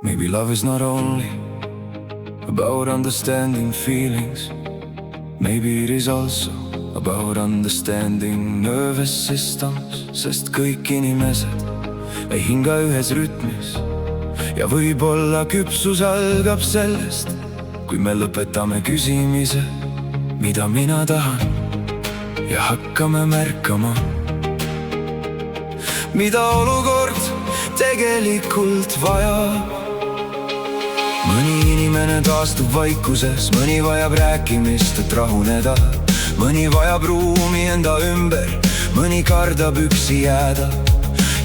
Maybe love is not only about understanding feelings. Maybe it is also about understanding nervous systems. Sest kõik inimesed ei hinga ühes rütmis. Ja võib-olla küpsus algab sellest, kui me lõpetame küsimise, mida mina tahan, ja hakkame märkama, mida olukord tegelikult vajab. Mõni inimene taastub vaikuses, mõni vajab rääkimist, et rahuneda. Mõni vajab ruumi enda ümber, mõni kardab üksi jääda.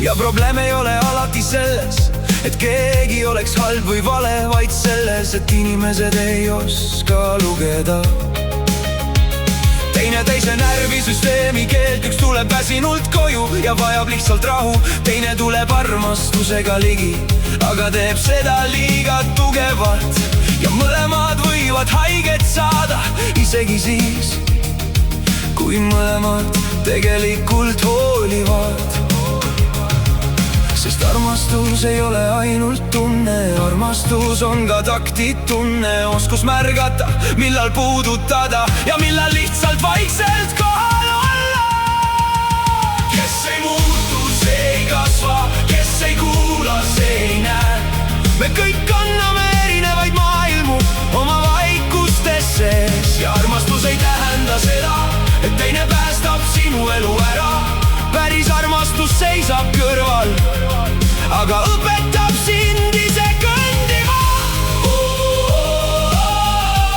Ja probleem ei ole alati selles, et keegi oleks halb või vale, vaid selles, et inimesed ei oska lugeda teise närvisüsteemi keelt. Üks tuleb väsinult koju ja vajab lihtsalt rahu, teine tuleb armastusega ligi, aga teeb seda liiga tugevalt. Ja mõlemad võivad haiget saada, isegi siis, kui mõlemad tegelikult hoolivad. Sest armastus ei ole ainult tunne, armastus on ka taktitunne, oskus märgata, millal puudutada ja millal lihtsalt vaikselt kohal olla. Kes ei muutu, see ei kasva, kes ei kuula, see ei näe. Me kõik anname erinevaid maailmu oma vaikustes sees. Ja armastus ei tähenda seda, et teine päästab sinu elu ära. Päris armastus seisab kõrval, aga õpetab sind ise kõndima.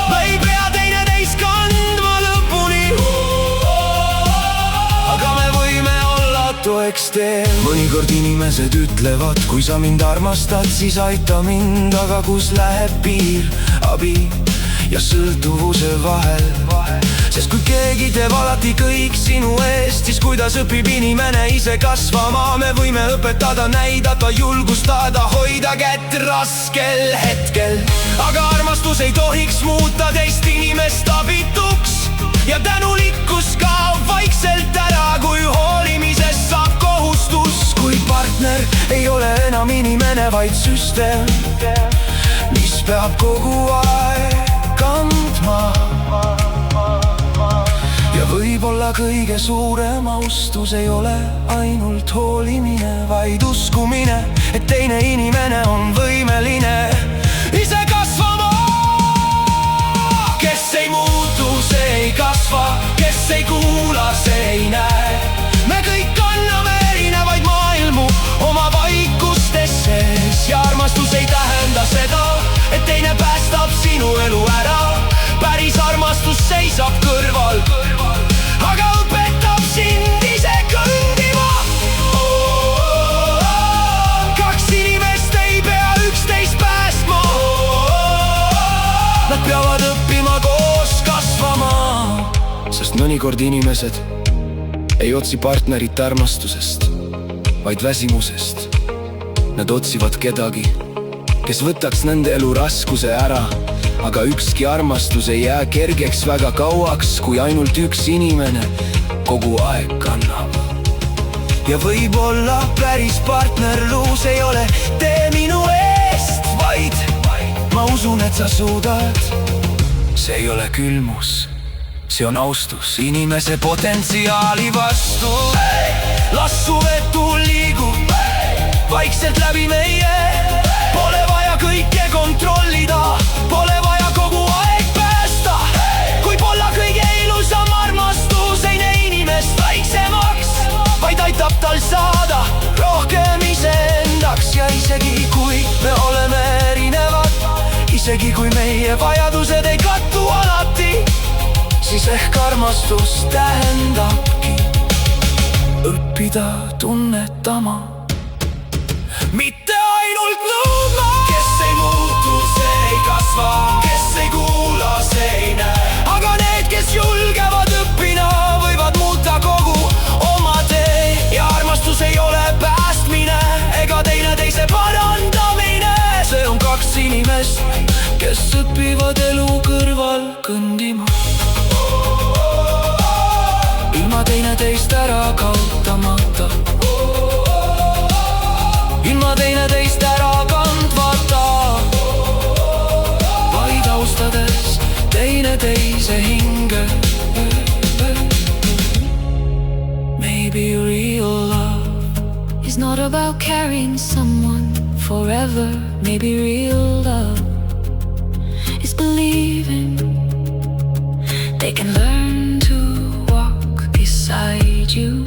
Me ei pea teineteist kandma lõpuni, aga me võime olla toeks teel. Mõnikord inimesed ütlevad, kui sa mind armastad, siis aita mind, aga kus läheb piir abi ja sõltuvuse vahel? Sest kui keegi teeb alati kõik sinu eest, siis kuidas õpib inimene ise kasvama? Me võime õpetada, näidata, julgustada, hoida kätt raskel hetkel, aga armastus ei tohiks muuta teist inimest abituks. Ja tänulikkus kaob vaikselt ära, kui hoolimisest saab kohustus. Kui partner ei ole enam inimene, vaid süsteem, mis peab kogu aeg kandma. Ja võib-olla kõige suurem austus ei ole ainult hoolimine, vaid uskumine, et teine inimene on võimeline ise kasvama. Kes ei muutu, see ei kasva, kes ei kuula, see ei näe. Me kõik anname erinevaid maailmu oma vaikustes sees. Ja armastus ei tähenda seda, et teine päästab sinu elu ära. Päris armastus seisab kõrval, aga õpetab sind ise kõndima. Kaks inimest ei pea üksteist päästma, nad peavad õppima koos kasvama. Sest mõnikord inimesed ei otsi partnerit armastusest, vaid väsimusest. Nad otsivad kedagi, kes võtaks nende elu raskuse ära. Aga ükski armastus ei jää kergeks väga kauaks, kui ainult üks inimene kogu aeg kannab. Ja võib-olla päris partnerlus ei ole tee minu eest, vaid ma usun, et sa suudad. See ei ole külmus, see on austus inimese potentsiaali vastu. Las suvetul liigub vaikselt läbi meie. Pole vaja kõike kontrollida, pole vaja kogu aeg päästa. Kui polla kõige ilusam armastus ei näe inimest väiksemaks, vaid aitab tal saada rohkem iseendaks. Ja isegi kui me oleme erinevad, isegi kui meie vajadused ei kattu alati, siis ehk armastus tähendabki õppida tunnetama, mitte ainult nõudma. Kes ei muutu, see ei kasva, kes ei kuula, see ei näe. Aga need, kes julgevad õppida, võivad muuta kogu oma tee. Ja armastus ei ole päästmine ega teineteise parandamine. See on kaks inimest, kes õpivad elu kõrval kõndima, ilma teineteist ära kaotamata, ilma teineteist ära kandvata. about carrying someone forever. Maybe real love is believing they can learn to walk beside you.